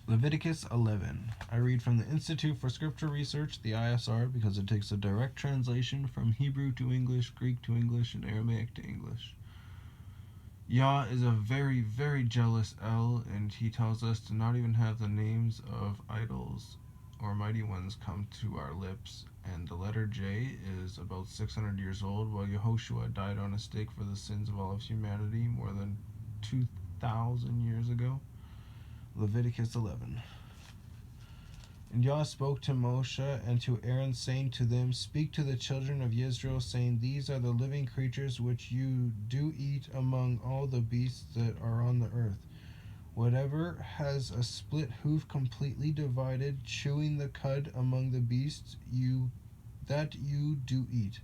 Leviticus 11. I read from the Institute for Scripture Research, the ISR, because it takes a direct translation from Hebrew to English, Greek to English, and Aramaic to English. Yah is a very, very jealous El, and he tells us to not even have the names of idols or mighty ones come to our lips. And the letter J is about 600 years old, while Yehoshua died on a stake for the sins of all of humanity more than 2,000 years ago. Leviticus 11. And Yah spoke to Moshe and to Aaron, saying to them, Speak to the children of Israel, saying, These are the living creatures which you do eat among all the beasts that are on the earth. Whatever has a split hoof completely divided, chewing the cud among the beasts, that you do eat.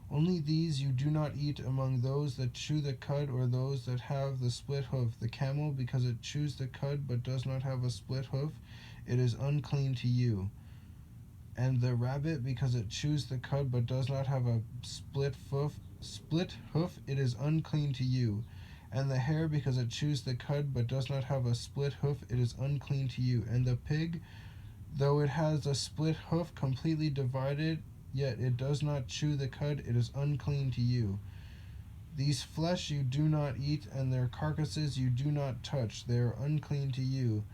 Only these you do not eat among those that chew the cud, or those that have the split hoof. The camel, because it chews the cud but does not have a split hoof, it is unclean to you. And the rabbit, because it chews the cud but does not have a split hoof, it is unclean to you. And the hare, because it chews the cud but does not have a split hoof, it is unclean to you. And the pig, though it has a split hoof completely divided, yet it does not chew the cud, it is unclean to you. These flesh you do not eat, and their carcasses you do not touch, they are unclean to you.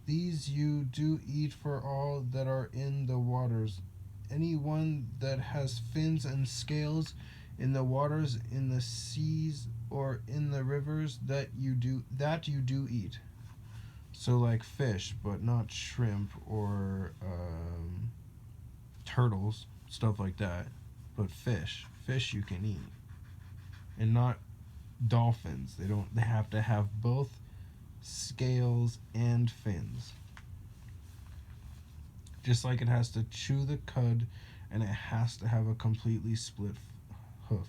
These you do eat for all that are in the waters. Any one that has fins and scales in the waters, in the seas, or in the rivers, that you do eat. So like fish, but not shrimp or turtles, stuff like that. But fish you can eat, and not dolphins. They have to have both scales and fins. Just like it has to chew the cud, and it has to have a completely split hoof.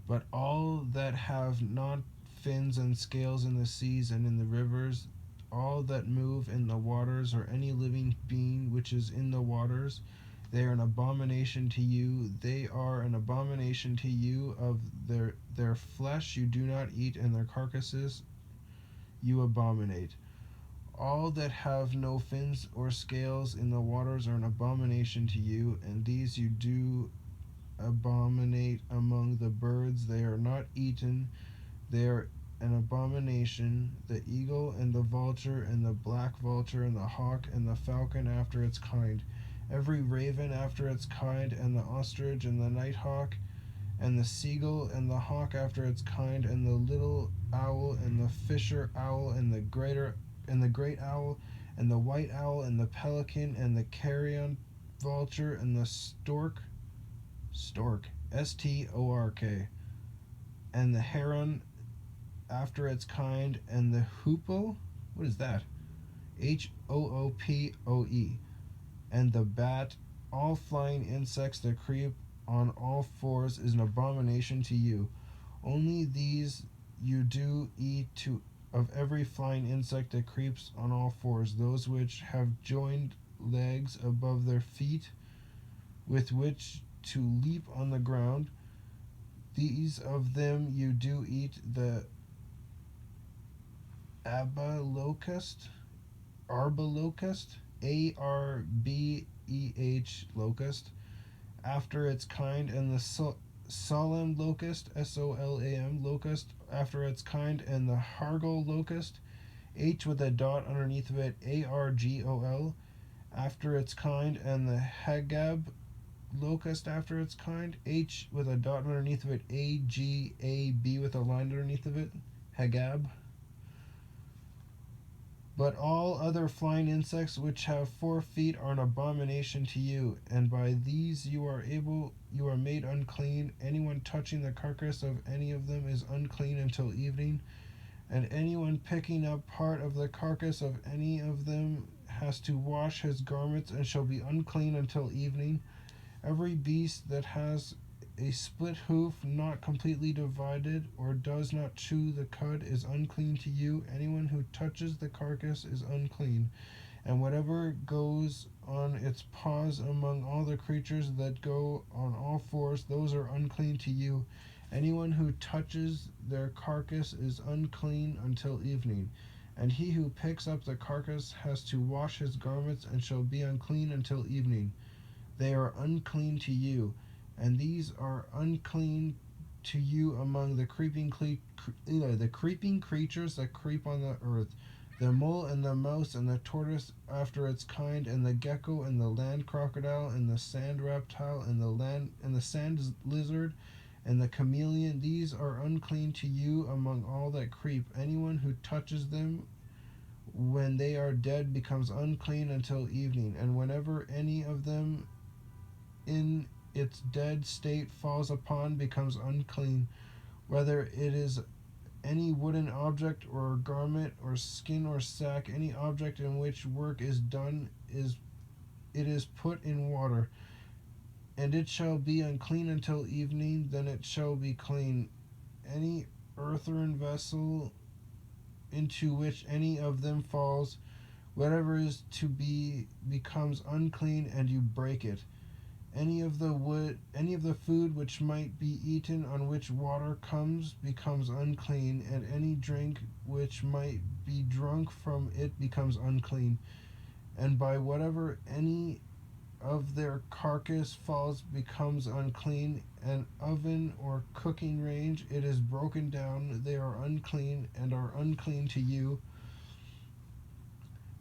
But all that have not fins and scales in the seas and in the rivers, all that move in the waters, or any living being which is in the waters, they are an abomination to you. They are an abomination to you. Of their flesh you do not eat, and their carcasses you abominate. All that have no fins or scales in the waters are an abomination to you, and these you do abominate among the birds. They are not eaten, they are an abomination. The eagle and the vulture and the black vulture and the hawk and the falcon after its kind, every raven after its kind, and the ostrich and the nighthawk and the seagull and the hawk after its kind, and the little owl and the fisher owl and the great owl and the white owl and the pelican and the carrion vulture and the stork, stork, and the heron after its kind, and the hoopoe, what is that? Hoopoe, and the bat. All flying insects that creep on all fours is an abomination to you. Only these you do eat of every flying insect that creeps on all fours, those which have joined legs above their feet, with which to leap on the ground. These of them you do eat: the arba locust, locust, after its kind, and the solemn locust, solam locust, after its kind, and the hargol locust, H with a dot underneath of it, argol, after its kind, and the hagab locust after its kind, H with a dot underneath of it, agab with a line underneath of it, hagab. But all other flying insects which have 4 feet are an abomination to you, and by these you are made unclean. Anyone touching the carcass of any of them is unclean until evening, and anyone picking up part of the carcass of any of them has to wash his garments and shall be unclean until evening. Every beast that has a split hoof not completely divided, or does not chew the cud, is unclean to you. Anyone who touches the carcass is unclean. and whatever goes on its paws among all the creatures that go on all fours, those are unclean to you. Anyone who touches their carcass is unclean until evening. And he who picks up the carcass has to wash his garments and shall be unclean until evening. They are unclean to you, and these are unclean to you among the creeping creatures that creep on the earth, the mole and the mouse and the tortoise after its kind, and the gecko and the land crocodile and the sand reptile and the sand lizard and the chameleon. These are unclean to you among all that creep. Anyone who touches them when they are dead becomes unclean until evening. And whenever any of them in its dead state falls upon becomes unclean, whether it is any wooden object or garment or skin or sack, any object in which work is done, it is put in water, and it shall be unclean until evening, then it shall be clean. Any earthen vessel into which any of them falls, whatever is to be becomes unclean, and you break it. Any of the food which might be eaten on which water comes becomes unclean, and any drink which might be drunk from it becomes unclean. And by whatever any of their carcass falls becomes unclean. An oven or cooking range, it is broken down, they are unclean and are unclean to you.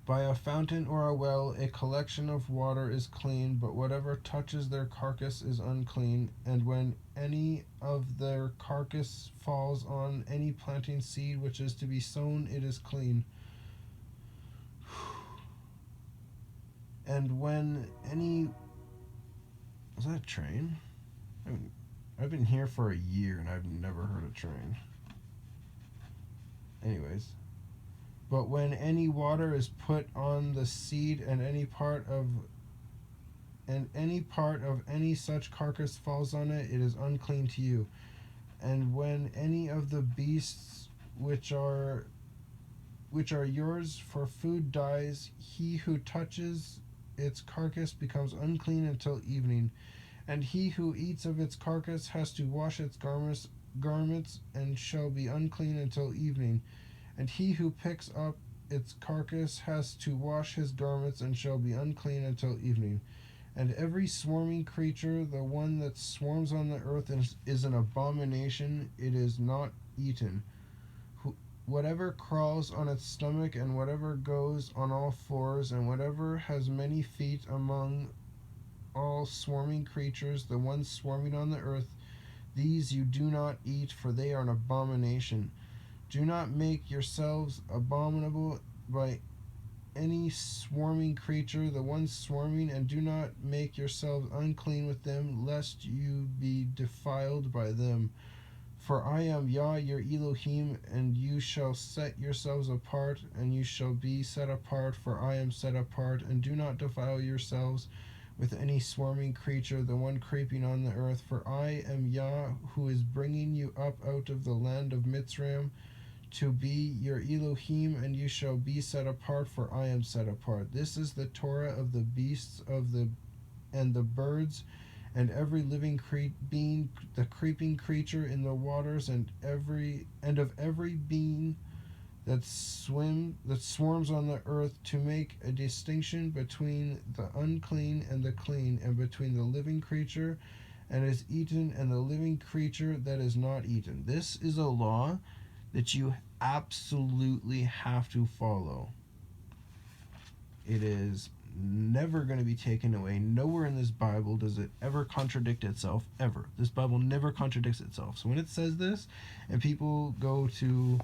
By a fountain or a well, a collection of water is clean, but whatever touches their carcass is unclean. And when any of their carcass falls on any planting seed which is to be sown, it is clean. And when any... Is that a train? I've been here for a year and I've never heard a train. Anyways. But when any water is put on the seed and any part of any such carcass falls on it, it is unclean to you. And when any of the beasts which are yours for food dies, he who touches its carcass becomes unclean until evening. And he who eats of its carcass has to wash its garments and shall be unclean until evening. And he who picks up its carcass has to wash his garments and shall be unclean until evening. And every swarming creature, the one that swarms on the earth, is an abomination. It is not eaten. Whatever crawls on its stomach, and whatever goes on all fours, and whatever has many feet among all swarming creatures, the ones swarming on the earth, these you do not eat, for they are an abomination. Do not make yourselves abominable by any swarming creature, the ones swarming, and do not make yourselves unclean with them, lest you be defiled by them. For I am Yah your Elohim, and you shall set yourselves apart, and you shall be set apart, for I am set apart. And do not defile yourselves with any swarming creature, the one creeping on the earth, for I am Yah, who is bringing you up out of the land of Mitzrayim, to be your Elohim, and you shall be set apart, for I am set apart. This is the Torah of the beasts and the birds, and every living being, the creeping creature in the waters, and of every being that swarms on the earth, to make a distinction between the unclean and the clean, and between the living creature and is eaten and the living creature that is not eaten. This is a law that you absolutely have to follow. It is never going to be taken away. Nowhere in this Bible does it ever contradict itself, ever. This Bible never contradicts itself. So when it says this, and people go to,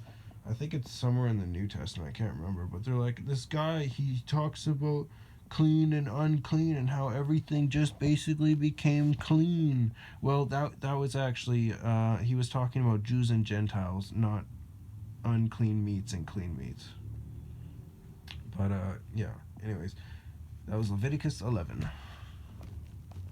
I think it's somewhere in the New Testament, I can't remember, but they're like, this guy, he talks about clean and unclean and how everything just basically became clean. Well, that was actually, he was talking about Jews and Gentiles, not unclean meats and clean meats. But yeah, anyways, that was Leviticus 11.